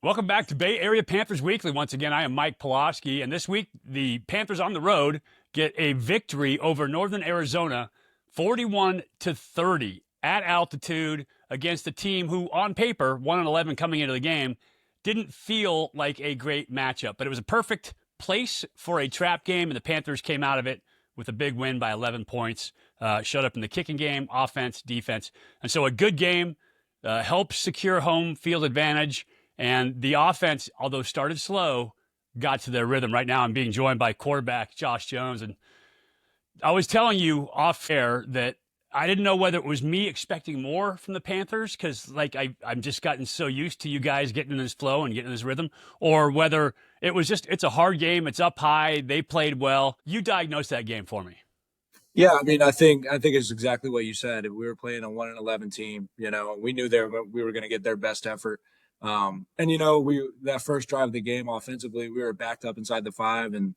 Welcome back to Bay Area Panthers Weekly. Once again, I am Mike Pawlawski, and this week the Panthers on the road get a victory over Northern Arizona, 41-30 at altitude against a team who, on paper, 1-11 coming into the game, didn't feel like a great matchup. But it was a perfect place for a trap game, and the Panthers came out of it with a big win by 11 points. Showed up in the kicking game, offense, defense. And so a good game helps secure home field advantage. And the offense, although started slow, got to their rhythm. Right now I'm being joined by quarterback Josh Jones. And I was telling you off air that I didn't know whether it was me expecting more from the Panthers because, I'm just gotten so used to you guys getting in this flow and getting in this rhythm, or whether it was just it's a hard game. It's up high. They played well. You diagnosed that game for me. Yeah, I think it's exactly what you said. We were playing a 1-11 team. We knew we were going to get their best effort. We that first drive of the game offensively, we were backed up inside the 5, and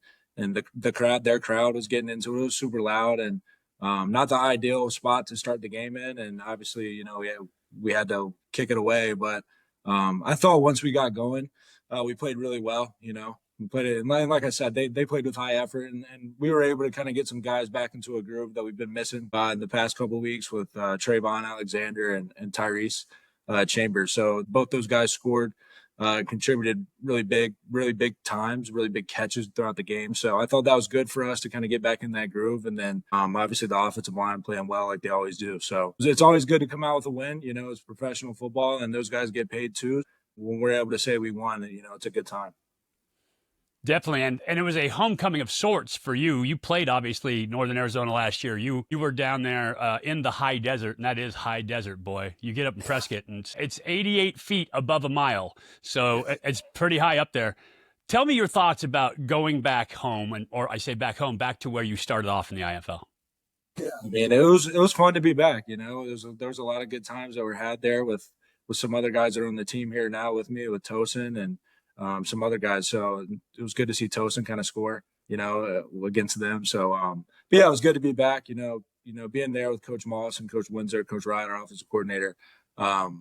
their crowd was getting into it. It was super loud and not the ideal spot to start the game in. And obviously, we had to kick it away. But I thought once we got going, we played really well. We played it, and like I said, they played with high effort, and we were able to kind of get some guys back into a groove that we've been missing in the past couple of weeks with Trevon, Alexander, and Tyrese. Chambers. So both those guys scored, contributed really big times, really big catches throughout the game. So I thought that was good for us to kind of get back in that groove. And then obviously the offensive line playing well like they always do. So it's always good to come out with a win. It's professional football and those guys get paid too. When we're able to say we won, it's a good time. Definitely, and it was a homecoming of sorts for you. You played, obviously, Northern Arizona last year. You were down there in the high desert, and that is high desert, boy. You get up in Prescott, and it's 88 feet above a mile, so it's pretty high up there. Tell me your thoughts about going back home, or I say back home, back to where you started off in the IFL. Yeah, it was fun to be back. There was a lot of good times that were had there with some other guys that are on the team here now with me, with Tosin and some other guys. So it was good to see Tosin kind of score, against them. So, but yeah, it was good to be back, being there with Coach Moss and Coach Windsor, Coach Ryan, our offensive coordinator. It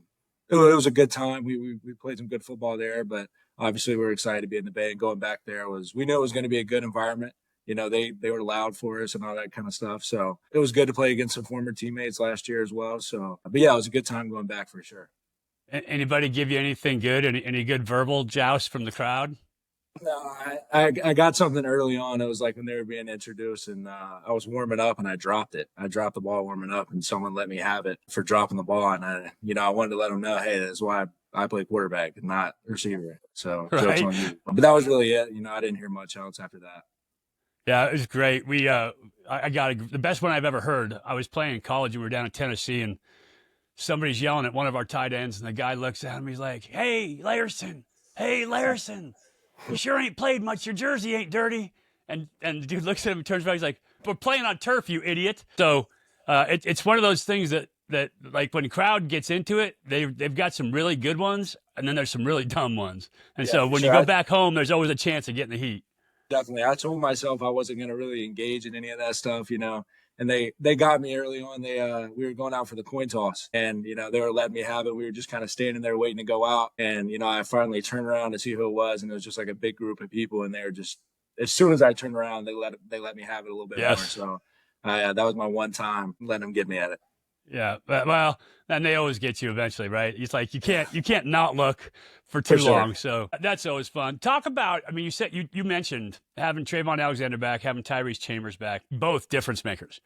was a good time. We played some good football there, but obviously we were excited to be in the Bay, and going back there we knew it was going to be a good environment. They were loud for us and all that kind of stuff. So it was good to play against some former teammates last year as well. So, but yeah, it was a good time going back for sure. Anybody give you anything good? Any good verbal joust from the crowd? No, I got something early on. It was like when they were being introduced, and I was warming up, and I dropped it. I dropped the ball warming up, and someone let me have it for dropping the ball. And I wanted to let them know, hey, that's why I play quarterback and not receiver. So right. Joke's on you. But that was really it. I didn't hear much else after that. Yeah, it was great. I got the best one I've ever heard. I was playing in college, and we were down in Tennessee, and somebody's yelling at one of our tight ends, and the guy looks at him. He's like, "Hey, Larson! Hey, Larson! You sure ain't played much. Your jersey ain't dirty." And the dude looks at him and turns around. He's like, "We're playing on turf, you idiot." So it's one of those things that like when the crowd gets into it, they've got some really good ones, and then there's some really dumb ones. And so when you go back home, there's always a chance of getting the heat. Definitely. I told myself I wasn't going to really engage in any of that stuff, and they got me early on. We were going out for the coin toss, and they were letting me have it. We were just kind of standing there waiting to go out, and I finally turned around to see who it was, and it was just like a big group of people, and they were just, as soon as I turned around, they let me have it a little bit more. So that was my one time letting them get me at it. Yeah, well, and they always get you eventually, right? It's like you can't not look for too long. So that's always fun. Talk about, you said you mentioned having Trevon Alexander back, having Tyrese Chambers back, both difference makers,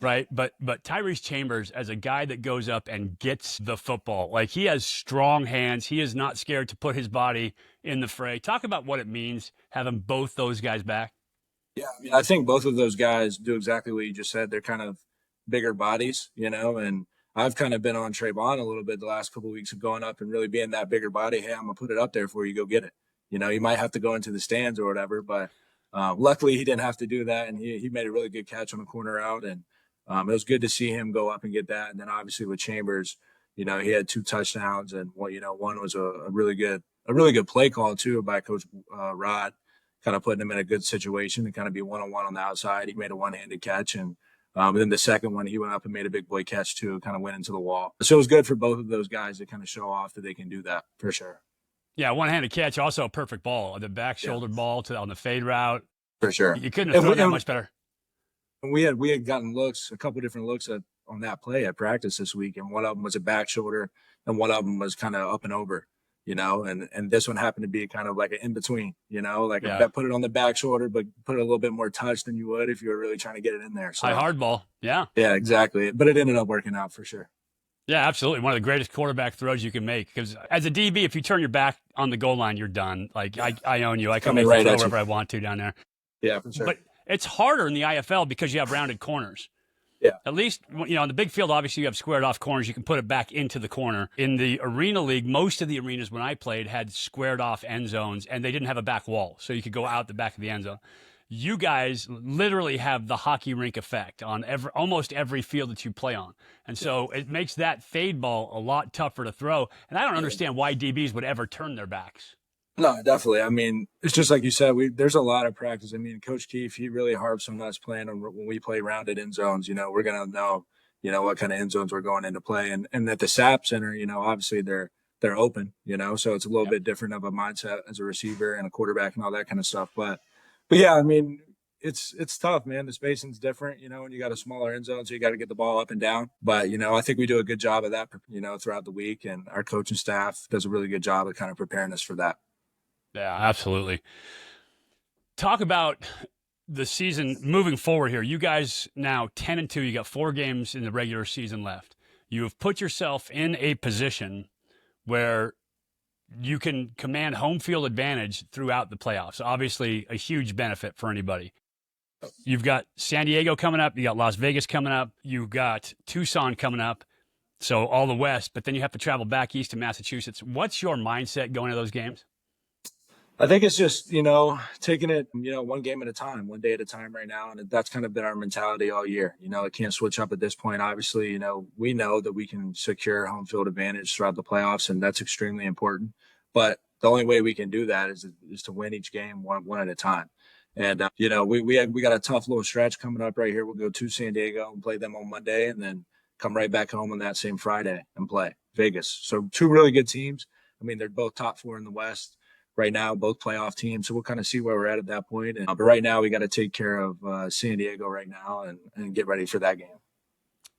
right? But Tyrese Chambers as a guy that goes up and gets the football, like he has strong hands. He is not scared to put his body in the fray. Talk about what it means having both those guys back. Yeah, I think both of those guys do exactly what you just said. They're kind of bigger bodies, and I've kind of been on Trevon a little bit the last couple of weeks of going up and really being that bigger body. Hey, I'm going to put it up there for you. Go get it. You might have to go into the stands or whatever, but luckily he didn't have to do that. And he made a really good catch on the corner out. And it was good to see him go up and get that. And then obviously with Chambers, he had 2 touchdowns, and one was a really good play call too by Coach Rod, kind of putting him in a good situation to kind of be one-on-one on the outside. He made a one-handed catch, and then the second one, he went up and made a big boy catch too, kind of went into the wall. So it was good for both of those guys to kind of show off that they can do that for sure. Yeah, one-handed catch, also a perfect ball. The back Yeah, shouldered ball on the fade route. for sure. You couldn't have thrown that much better. And we had gotten looks, a couple different looks on that play at practice this week, and one of them was a back shoulder, and one of them was kind of up and over, and this one happened to be kind of like an in between, like Yeah. put it on the back shoulder, but put a little bit more touch than you would if you were really trying to get it in there. So High hard ball. Yeah. Yeah, exactly. But it ended up working out for sure. Yeah, absolutely. One of the greatest quarterback throws you can make. Because as a DB, if you turn your back on the goal line, you're done. Like, I own you. I can make the throw wherever I want to down there. Yeah, for sure. But it's harder in the IFL because you have rounded corners. Yeah. At least, in the big field, obviously you have squared off corners. You can put it back into the corner. In the Arena League, most of the arenas when I played had squared off end zones, and they didn't have a back wall. So you could go out the back of the end zone. You guys literally have the hockey rink effect on almost every field that you play on. And so it makes that fade ball a lot tougher to throw. And I don't understand why DBs would ever turn their backs. No, definitely. I mean, it's just like you said, there's a lot of practice. I mean, Coach Keefe, he really harps on us playing when we play rounded end zones. We're going to know, what kind of end zones we're going into play. And at the SAP Center, obviously they're open, so it's a little bit different of a mindset as a receiver and a quarterback and all that kind of stuff. But yeah, I mean, it's tough, man. The spacing's different, and you got a smaller end zone, so you got to get the ball up and down. But, I think we do a good job of that, throughout the week, and our coaching staff does a really good job of kind of preparing us for that. Yeah, absolutely. Talk about the season moving forward here. You guys now 10-2, you got 4 games in the regular season left. You have put yourself in a position where you can command home field advantage throughout the playoffs. Obviously, a huge benefit for anybody. You've got San Diego coming up. You got Las Vegas coming up. You've got Tucson coming up. So all the West, but then you have to travel back east to Massachusetts. What's your mindset going to those games? I think it's just, taking it, one game at a time, one day at a time right now. And that's kind of been our mentality all year. It can't switch up at this point. Obviously, we know that we can secure home field advantage throughout the playoffs, and that's extremely important. But the only way we can do that is to win each game one at a time. And, we got a tough little stretch coming up right here. We'll go to San Diego and play them on Monday, and then come right back home on that same Friday and play Vegas. So 2 really good teams. I mean, they're both top 4 in the West right now, both playoff teams. So we'll kind of see where we're at that point. But right now, we got to take care of San Diego right now and get ready for that game.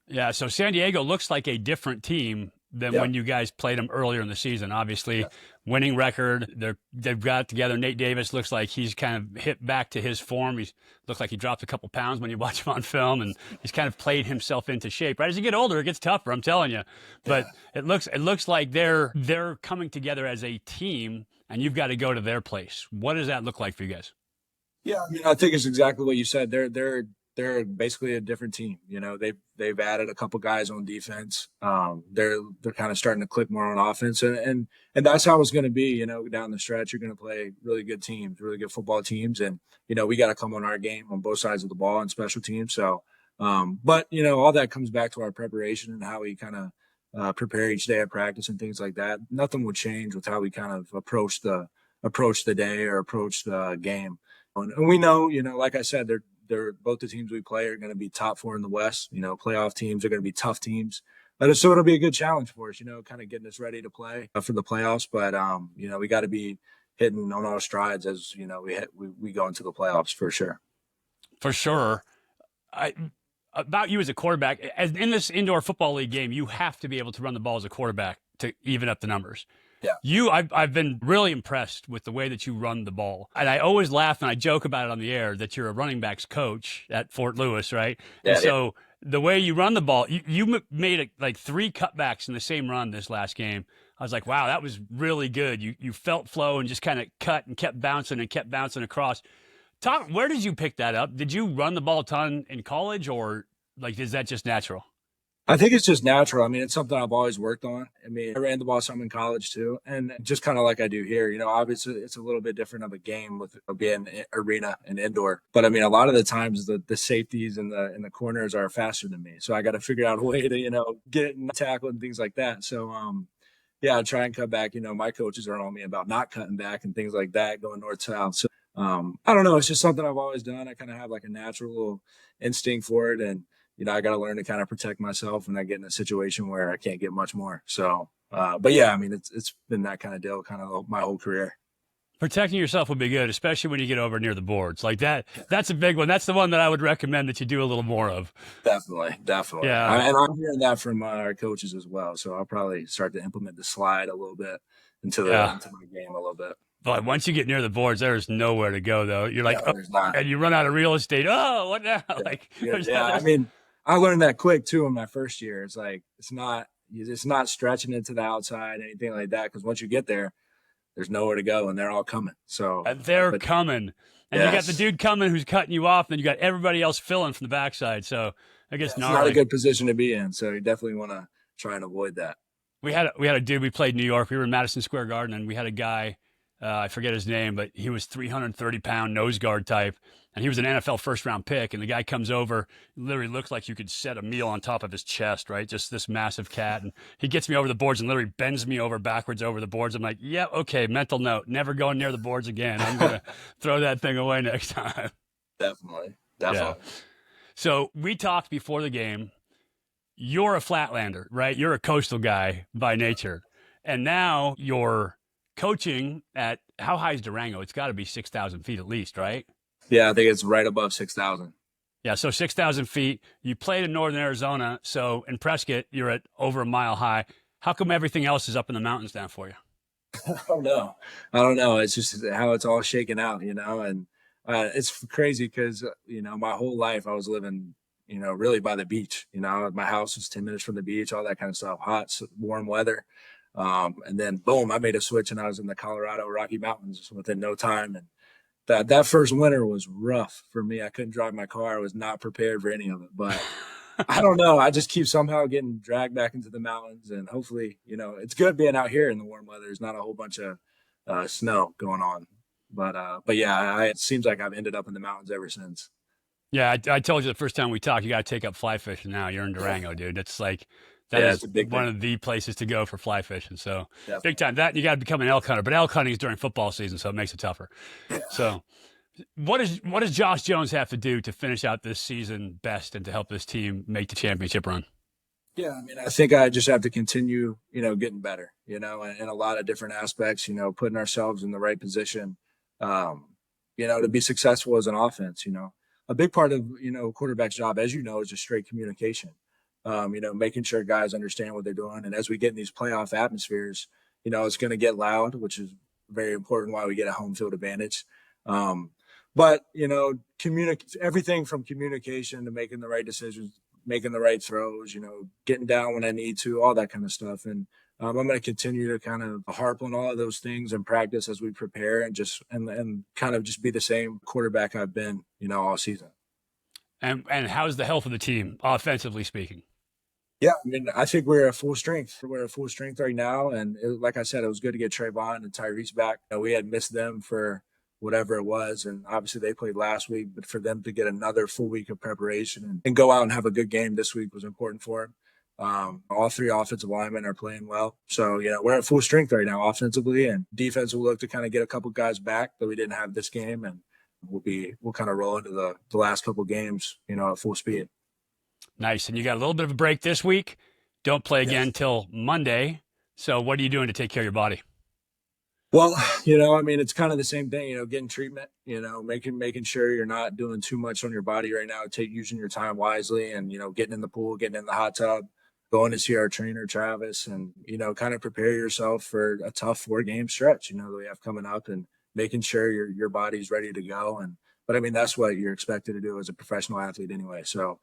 Yeah, so San Diego looks like a different team than when you guys played them earlier in the season. Obviously, winning record. They've got together. Nate Davis looks like he's kind of hit back to his form. He looks like he dropped a couple pounds when you watch him on film, and he's kind of played himself into shape. Right as you get older, it gets tougher. I'm telling you. But it looks like they're coming together as a team, and you've got to go to their place. What does that look like for you guys? Yeah, I mean, I think it's exactly what you said. They're basically a different team. They've added a couple guys on defense. They're kind of starting to click more on offense, and that's how it's going to be. Down the stretch, you're going to play really good teams, really good football teams, and we got to come on our game on both sides of the ball and special teams. So, but all that comes back to our preparation and how we kind of prepare each day at practice and things like that. Nothing would change with how we kind of approach the day or approach the game. And we know, like I said, they're both the teams we play are going to be top 4 in the West. Playoff teams are going to be tough tems. So it'll be a good challenge for us, kind of getting us ready to play for the playoffs. But, we got to be hitting on our strides as, we go into the playoffs for sure. For sure. About you as a quarterback, in this indoor football league game, you have to be able to run the ball as a quarterback to even up the numbers. Yeah. I've been really impressed with the way that you run the ball. And I always laugh and I joke about it on the air that you're a running backs coach at Fort Lewis, right? Yeah, and so the way you run the ball, you made like 3 cutbacks in the same run this last game. I was like, wow, that was really good. You felt flow and just kind of cut and kept bouncing across. Where did you pick that up? Did you run the ball a ton in college, or like is that just natural? I think it's just natural. I mean, it's something I've always worked on. I mean, I ran the ball some in college too, and just kind of like I do here. Obviously it's a little bit different of a game with being arena and indoor. But I mean, a lot of the times the safeties and the corners are faster than me, so I got to figure out a way to get and tackle and things like that. So I try and cut back. My coaches are on me about not cutting back and things like that, going north south. So I don't know. It's just something I've always done. I kind of have like a natural little instinct for it, and I got to learn to kind of protect myself and not get in a situation where I can't get much more. So, but yeah, I mean, it's been that kind of deal kind of my whole career. Protecting yourself would be good, especially when you get over near the boards like that. That's a big one. That's the one that I would recommend that you do a little more of. Definitely. Yeah. And I'm hearing that from our coaches as well. So I'll probably start to implement the slide a little bit into my game a little bit. But once you get near the boards, there's nowhere to go, though. You're like, there's not. And you run out of real estate. Oh, what now? Yeah. Like, I mean, I learned that quick too in my first year. It's like it's not stretching it to the outside, anything like that. Because once you get there, there's nowhere to go, and they're all coming. So they're coming, and you got the dude coming who's cutting you off, and you got everybody else filling from the backside. So I guess it's not a good position to be in. So you definitely want to try and avoid that. We had a dude. We played New York. We were in Madison Square Garden, and we had a guy. I forget his name, but he was 330-pound nose guard type, and he was an NFL first-round pick. And the guy comes over, literally looks like you could set a meal on top of his chest, right? Just this massive cat. And he gets me over the boards and literally bends me over backwards over the boards. I'm like, yeah, okay, mental note, never going near the boards again. I'm going to throw that thing away next time. Definitely. Yeah. So we talked before the game. You're a Flatlander, right? You're a coastal guy by nature. And now you're coaching at, how high is Durango? It's got to be 6,000 feet at least, right? Yeah, I think it's right above 6,000. Yeah, so 6,000 feet. You played in Northern Arizona, so in Prescott, you're at over a mile high. How come everything else is up in the mountains down for you? I don't know. It's just how it's all shaken out, and it's crazy because, my whole life I was living, really by the beach. My house was 10 minutes from the beach, all that kind of stuff, hot, warm weather. And then boom, I made a switch and I was in the Colorado Rocky Mountains within no time. And that first winter was rough for me. I couldn't drive my car. I was not prepared for any of it, but I don't know. I just keep somehow getting dragged back into the mountains, and hopefully, it's good being out here in the warm weather. There's not a whole bunch of snow going on, but yeah, it seems like I've ended up in the mountains ever since. Yeah. I told you the first time we talked, you got to take up fly fishing now. You're in Durango, dude. It's like, that is one of the places to go for fly fishing. So definitely. Big time. That you got to become an elk hunter, but elk hunting is during football season, so it makes it tougher. Yeah. So what does Josh Jones have to do to finish out this season best and to help this team make the championship run? Yeah, I mean, I think I just have to continue, getting better, in a lot of different aspects, putting ourselves in the right position, to be successful as an offense. A big part of, quarterback's job, as is just straight communication. Making sure guys understand what they're doing. And as we get in these playoff atmospheres, it's going to get loud, which is very important why we get a home field advantage. But, everything from communication to making the right decisions, making the right throws, getting down when I need to, all that kind of stuff. And I'm going to continue to kind of harp on all of those things and practice as we prepare and kind of just be the same quarterback I've been, all season. And how's the health of the team, offensively speaking? Yeah, I mean, I think we're at full strength. We're at full strength right now. And like I said, it was good to get Trevon and Tyrese back. We had missed them for whatever it was. And obviously they played last week, but for them to get another full week of preparation and go out and have a good game this week was important for them. All three offensive linemen are playing well. So, we're at full strength right now offensively, and defense will look to kind of get a couple guys back that we didn't have this game. And we'll kind of roll into the last couple games, at full speed. Nice. And you got a little bit of a break this week. Don't play again till Monday. So what are you doing to take care of your body? Well, I mean, it's kind of the same thing, getting treatment, making sure you're not doing too much on your body right now, using your time wisely and, getting in the pool, getting in the hot tub, going to see our trainer, Travis, and, kind of prepare yourself for a tough 4-game stretch, that we have coming up, and making sure your body's ready to go. But I mean, that's what you're expected to do as a professional athlete anyway. So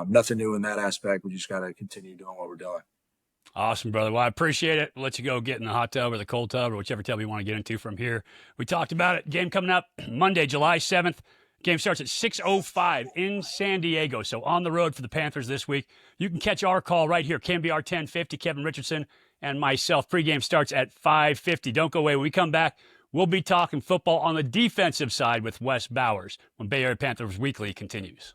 nothing new in that aspect. We just got to continue doing what we're doing. Awesome, brother. Well, I appreciate it. We'll let you go get in the hot tub or the cold tub or whichever tub you want to get into from here. We talked about it. Game coming up Monday, July 7th. Game starts at 6:05 in San Diego. So on the road for the Panthers this week. You can catch our call right here. KMBR 1050, Kevin Richardson and myself. Pregame starts at 5:50. Don't go away. When we come back, we'll be talking football on the defensive side with Wes Bowers when Bay Area Panthers Weekly continues.